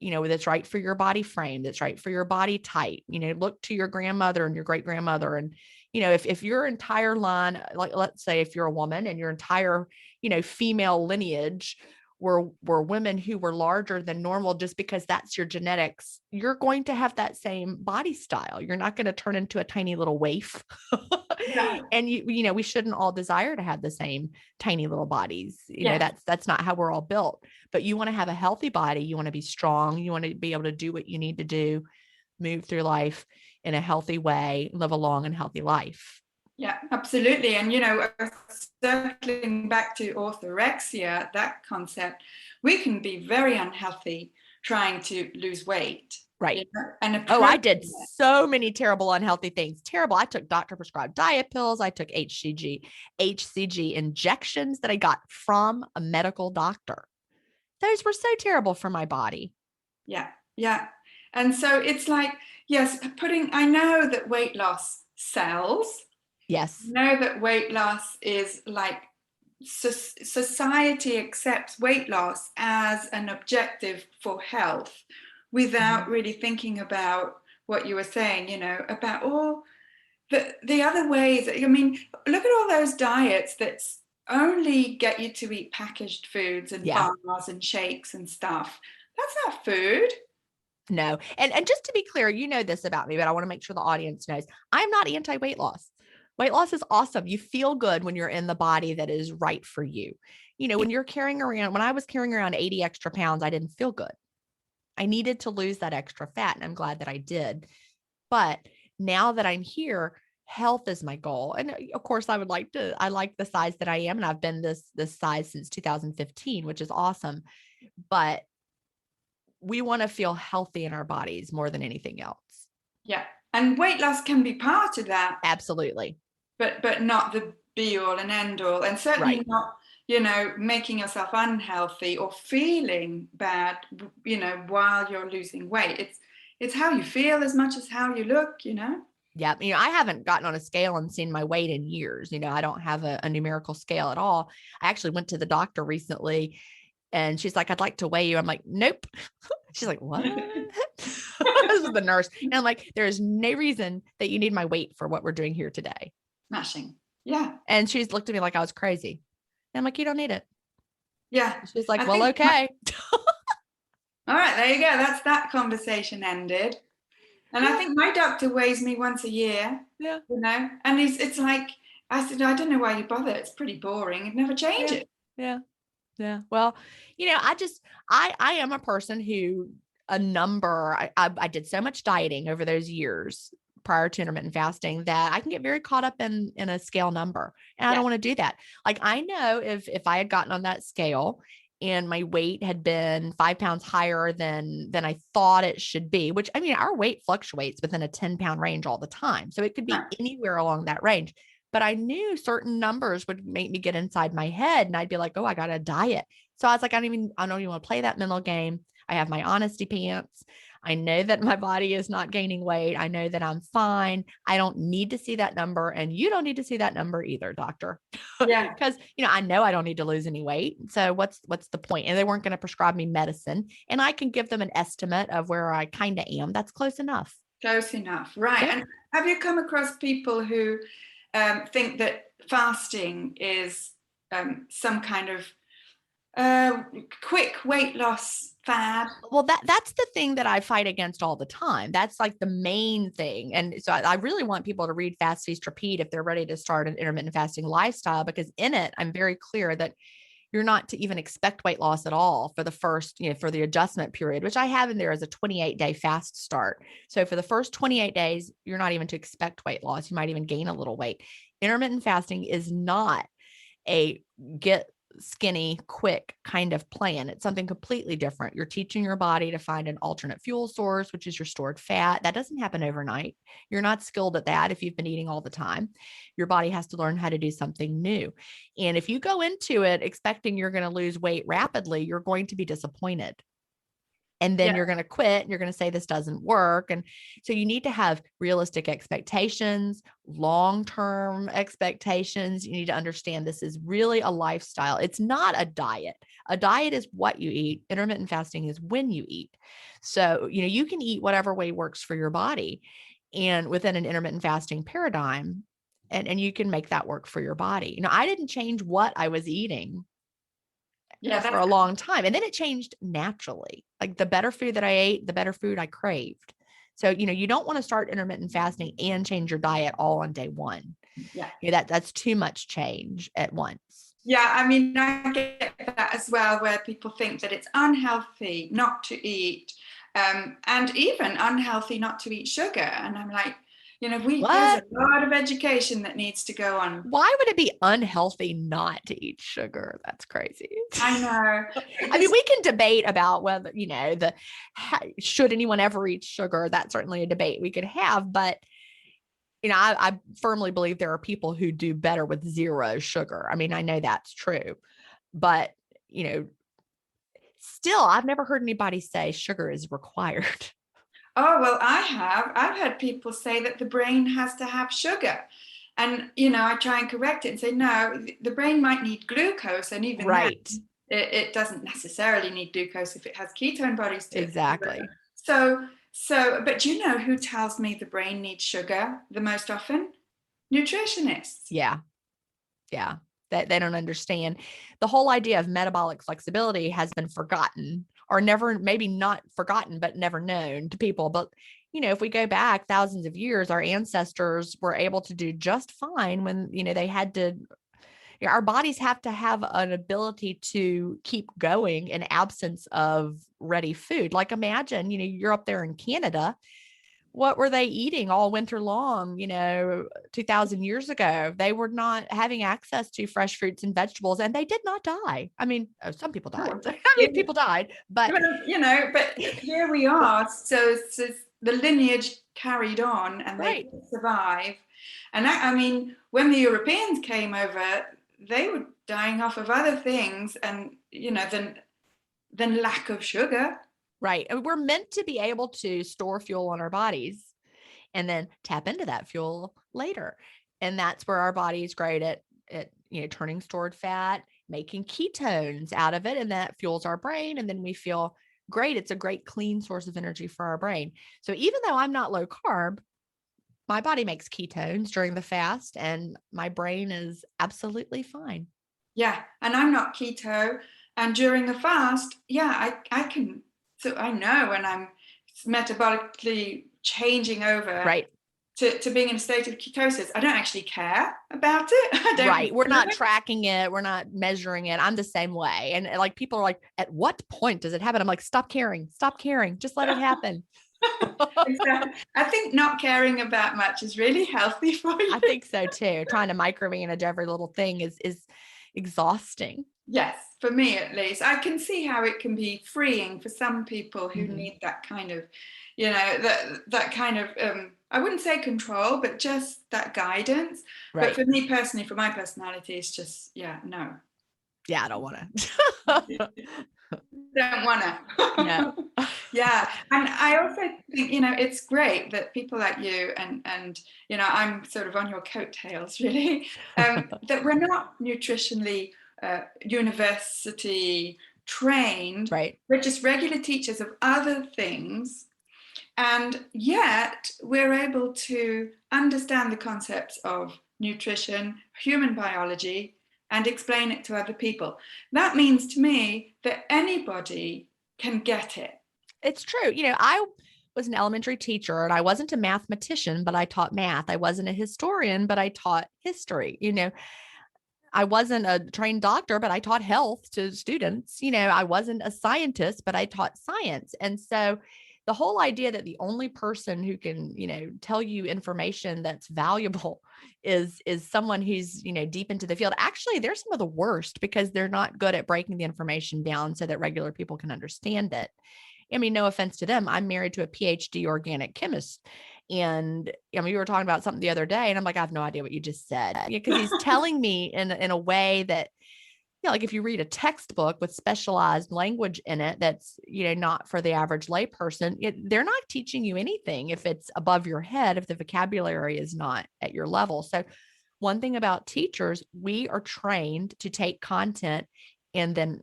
that's right for your body frame, that's right for your body type. Look to your grandmother and your great grandmother. And, if your entire line, like, let's say if you're a woman and your entire, female lineage were women who were larger than normal, just because that's your genetics, you're going to have that same body style. You're not going to turn into a tiny little waif. Yeah. And we shouldn't all desire to have the same tiny little bodies. Yeah. That's not how we're all built. But you want to have a healthy body. You want to be strong. You want to be able to do what you need to do, move through life in a healthy way, live a long and healthy life. Yeah, absolutely. And, circling back to orthorexia, that concept, we can be very unhealthy trying to lose weight. Right. And I did so many terrible, unhealthy things. Terrible. I took doctor prescribed diet pills. I took HCG injections that I got from a medical doctor. Those were so terrible for my body. Yeah. Yeah. And so it's like, yes, I know that weight loss sells. Yes. I know that weight loss is like, society accepts weight loss as an objective for health without really thinking about what you were saying, about all the other ways. I mean, look at all those diets that only get you to eat packaged foods and bars and shakes and stuff. That's not food. No. And just to be clear, this about me, but I want to make sure the audience knows I'm not anti-weight loss. Weight loss is awesome. You feel good when you're in the body that is right for you. When I was carrying around 80 extra pounds, I didn't feel good. I needed to lose that extra fat, and I'm glad that I did. But now that I'm here, health is my goal. And of course, I like the size that I am. And I've been this size since 2015, which is awesome. But we want to feel healthy in our bodies more than anything else. Yeah. And weight loss can be part of that. Absolutely. But not the be all and end all. And certainly not, making yourself unhealthy or feeling bad, while you're losing weight. It's how you feel as much as how you look, Yeah. I haven't gotten on a scale and seen my weight in years. I don't have a numerical scale at all. I actually went to the doctor recently And she's like, I'd like to weigh you. I'm like, nope. She's like, what? This is the nurse. And I'm like, there is no reason that you need my weight for what we're doing here today. Smashing. Yeah. And she's looked at me like I was crazy. And I'm like, you don't need it. Yeah. She's like, I well, think okay. all right, there you go. That's that conversation ended. And I think my doctor weighs me once a year. Yeah. And it's like, I said, I don't know why you bother. It's pretty boring. You'd never change it. Yeah. Yeah. Well, I am a person who I did so much dieting over those years prior to intermittent fasting that I can get very caught up in a scale number. And I don't want to do that. Like, I know if I had gotten on that scale and my weight had been 5 pounds higher than I thought it should be, which, I mean, our weight fluctuates within a 10-pound range all the time. So it could be anywhere along that range. But I knew certain numbers would make me get inside my head and I'd be like, oh, I got to diet. So I was like, I don't even want to play that mental game. I have my honesty pants. I know that my body is not gaining weight. I know that I'm fine. I don't need to see that number. And you don't need to see that number either, doctor. Yeah. Because, I know I don't need to lose any weight. So what's the point? And they weren't going to prescribe me medicine. And I can give them an estimate of where I kind of am. That's close enough. Close enough. Right. Yeah. And have you come across people who think that fasting is some kind of quick weight loss fad? Well, that's the thing that I fight against all the time. That's like the main thing. And so I really want people to read Fast, Feast, Repeat if they're ready to start an intermittent fasting lifestyle, because in it, I'm very clear that you're not to even expect weight loss at all for the first, for the adjustment period, which I have in there as a 28-day fast start. So for the first 28 days, you're not even to expect weight loss. You might even gain a little weight. Intermittent fasting is not a get skinny, quick kind of plan. It's something completely different. You're teaching your body to find an alternate fuel source, which is your stored fat. That doesn't happen overnight. You're not skilled at that if you've been eating all the time. Your body has to learn how to do something new. And if you go into it expecting you're going to lose weight rapidly, you're going to be disappointed. And then you're going to quit and you're going to say this doesn't work. And so you need to have realistic expectations, long-term expectations. You need to understand this is really a lifestyle. It's not a diet. A diet is what you eat. Intermittent fasting is when you eat. So, you can eat whatever way works for your body and within an intermittent fasting paradigm, and you can make that work for your body. I didn't change what I was eating for a long time. And then it changed naturally. Like the better food that I ate, the better food I craved. So, you don't want to start intermittent fasting and change your diet all on day one. Yeah. That's too much change at once. Yeah. I mean, I get that as well, where people think that it's unhealthy not to eat, and even unhealthy not to eat sugar. And I'm like, there's a lot of education that needs to go on. Why would it be unhealthy not to eat sugar? That's crazy. I know. I mean, we can debate about whether, should anyone ever eat sugar? That's certainly a debate we could have. But, I firmly believe there are people who do better with zero sugar. I mean, I know that's true. But, still, I've never heard anybody say sugar is required. Oh, well, I have. I've heard people say that the brain has to have sugar. And, I try and correct it and say, no, the brain might need glucose. And even right. It doesn't necessarily need glucose if it has ketone bodies to exactly. it. So, but do you know who tells me the brain needs sugar the most often? Nutritionists. Yeah. Yeah. That they don't understand. The whole idea of metabolic flexibility has been forgotten, or never, maybe not forgotten, but never known to people. But, if we go back thousands of years, our ancestors were able to do just fine when, they had to, our bodies have to have an ability to keep going in absence of ready food. Like imagine, you're up there in Canada. What were they eating all winter long? 2000 years ago, they were not having access to fresh fruits and vegetables, and they did not die. I mean, some people died. People died, but but here we are. So the lineage carried on, and they survive. And I mean, when the Europeans came over, they were dying off of other things, and than lack of sugar. Right. And we're meant to be able to store fuel on our bodies and then tap into that fuel later. And that's where our body is great at turning stored fat making ketones out of it, and that fuels our brain. And then we feel great. It's a great clean source of energy for our brain. So even though I'm not low carb, my body makes ketones during the fast and my brain is absolutely fine. Yeah. And I'm not keto. And during the fast, I can, so I know when I'm metabolically changing over Right. to being in a state of ketosis. I don't actually care about it. I don't. Right. We're not tracking it. We're not measuring it. I'm the same way. And like people are like, at what point does it happen? I'm like, stop caring. Stop caring. Just let it happen. Exactly. I think not caring about much is really healthy for you. I think so too. Trying to micromanage every little thing is exhausting. Yes, for me at least. I can see how it can be freeing for some people who need that kind of, that kind of, I wouldn't say control, but just that guidance. Right. But for me personally, for my personality, it's just, no. Yeah, I don't want to. Don't want to. No. Yeah. And I also think, it's great that people like you and I'm sort of on your coattails, really, that we're not nutritionally university trained. Right. We're just regular teachers of other things. And yet we're able to understand the concepts of nutrition, human biology, and explain it to other people. That means to me that anybody can get it. It's true. I was an elementary teacher and I wasn't a mathematician, but I taught math. I wasn't a historian, but I taught history. I wasn't a trained doctor, but I taught health to students. I wasn't a scientist, but I taught science. And so the whole idea that the only person who can, tell you information that's valuable is someone who's, deep into the field. Actually, they're some of the worst because they're not good at breaking the information down so that regular people can understand it. I mean, no offense to them. I'm married to a PhD organic chemist. And we were talking about something the other day and I'm like, I have no idea what you just said. Because he's telling me in a way that, like if you read a textbook with specialized language in it, that's, not for the average layperson, they're not teaching you anything if it's above your head, if the vocabulary is not at your level. So one thing about teachers, we are trained to take content and then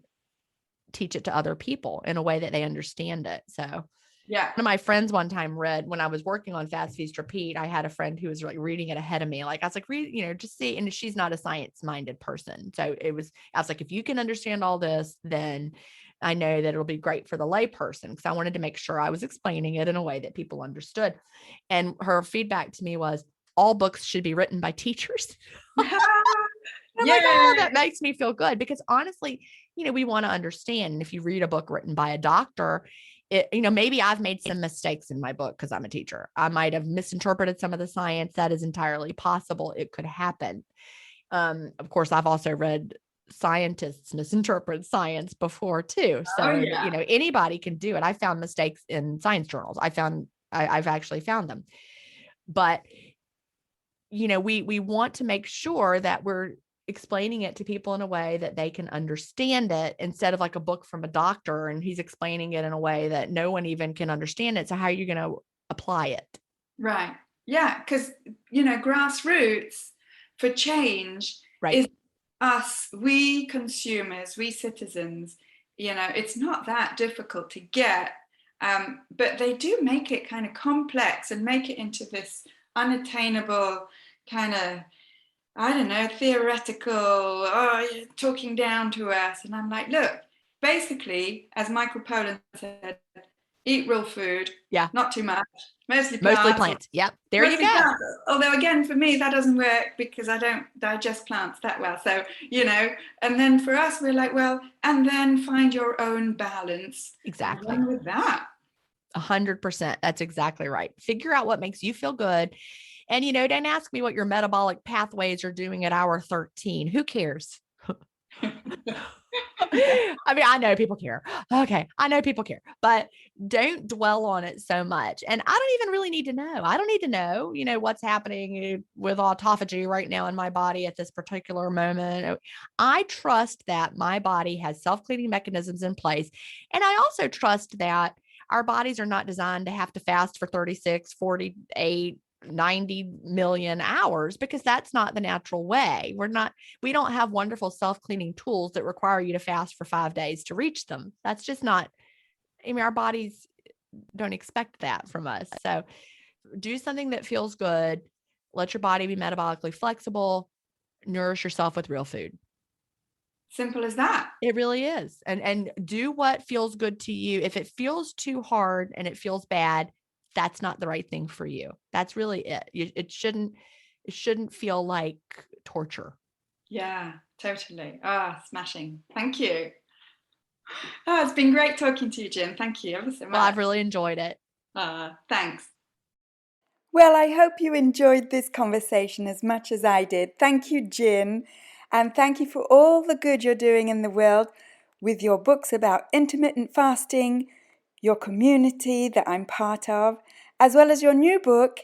teach it to other people in a way that they understand it. So yeah. One of my friends one time read, when I was working on Fast Feast Repeat, I had a friend who was like reading it ahead of me. Like I was like, read, just see. And she's not a science minded person. So I was like, if you can understand all this, then I know that it'll be great for the lay person. Cause I wanted to make sure I was explaining it in a way that people understood. And her feedback to me was all books should be written by teachers. I'm like, oh, that makes me feel good because honestly, we want to understand. And if you read a book written by a doctor, maybe I've made some mistakes in my book because I'm a teacher. I might have misinterpreted some of the science. That is entirely possible. It could happen. Of course, I've also read scientists misinterpret science before too. So, anybody can do it. I found mistakes in science journals. I've actually found them. But, we want to make sure that we're explaining it to people in a way that they can understand it instead of like a book from a doctor and he's explaining it in a way that no one even can understand it. So how are you going to apply it? Right. Yeah. Because, grassroots for change is us, we consumers, we citizens, it's not that difficult to get, but they do make it kind of complex and make it into this unattainable kind of, I don't know, theoretical, talking down to us. And I'm like, look, basically, as Michael Pollan said, eat real food. Yeah. Not too much. Mostly plants. Yep. There you go. Plants. Although again, for me, that doesn't work because I don't digest plants that well. So, and then for us, we're like, well, and then find your own balance. Exactly. With that. 100%. That's exactly right. Figure out what makes you feel good. And, don't ask me what your metabolic pathways are doing at hour 13. Who cares? I mean, I know people care. Okay. I know people care, but don't dwell on it so much. And I don't even really need to know. I don't need to know, what's happening with autophagy right now in my body at this particular moment. I trust that my body has self-cleaning mechanisms in place. And I also trust that our bodies are not designed to have to fast for 36, 48, 90 million hours, because that's not the natural way. We don't have wonderful self-cleaning tools that require you to fast for 5 days to reach them. That's just not, our bodies don't expect that from us. So do something that feels good. Let your body be metabolically flexible. Nourish yourself with real food. Simple as that. It really is. And do what feels good to you. If it feels too hard and it feels bad, that's not the right thing for you. That's really it. It shouldn't feel like torture. Yeah, totally. Smashing. Thank you. It's been great talking to you, Jen. Thank you ever so much. Well, I've really enjoyed it. Thanks. Well, I hope you enjoyed this conversation as much as I did. Thank you, Jen. And thank you for all the good you're doing in the world with your books about intermittent fasting, your community that I'm part of, as well as your new book,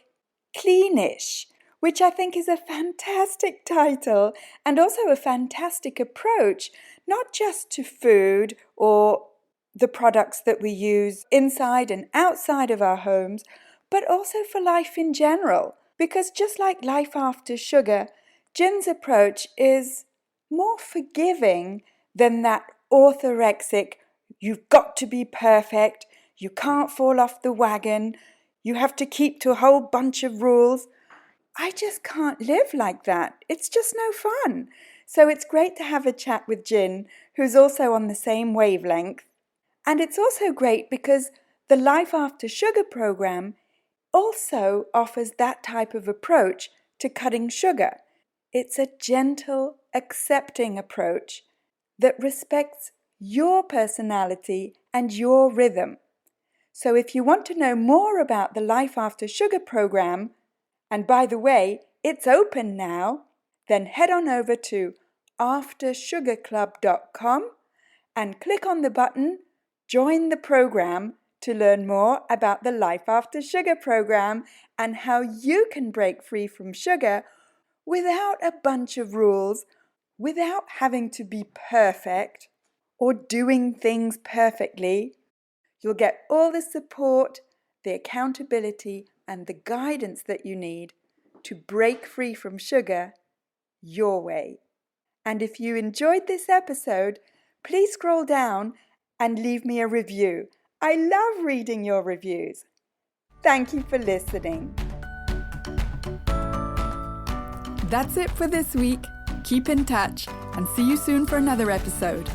Cleanish, which I think is a fantastic title and also a fantastic approach, not just to food or the products that we use inside and outside of our homes, but also for life in general. Because just like life after sugar, Jen's approach is more forgiving than that orthorexic, you've got to be perfect, you can't fall off the wagon, you have to keep to a whole bunch of rules. I just can't live like that. It's just no fun. So it's great to have a chat with Jen, who's also on the same wavelength. And it's also great because the Life After Sugar program also offers that type of approach to cutting sugar. It's a gentle, accepting approach that respects your personality and your rhythm. So if you want to know more about the Life After Sugar program, and by the way, it's open now, then head on over to aftersugarclub.com and click on the button Join the program to learn more about the Life After Sugar program and how you can break free from sugar without a bunch of rules, without having to be perfect or doing things perfectly. You'll get all the support, the accountability, and the guidance that you need to break free from sugar your way. And if you enjoyed this episode, please scroll down and leave me a review. I love reading your reviews. Thank you for listening. That's it for this week. Keep in touch and see you soon for another episode.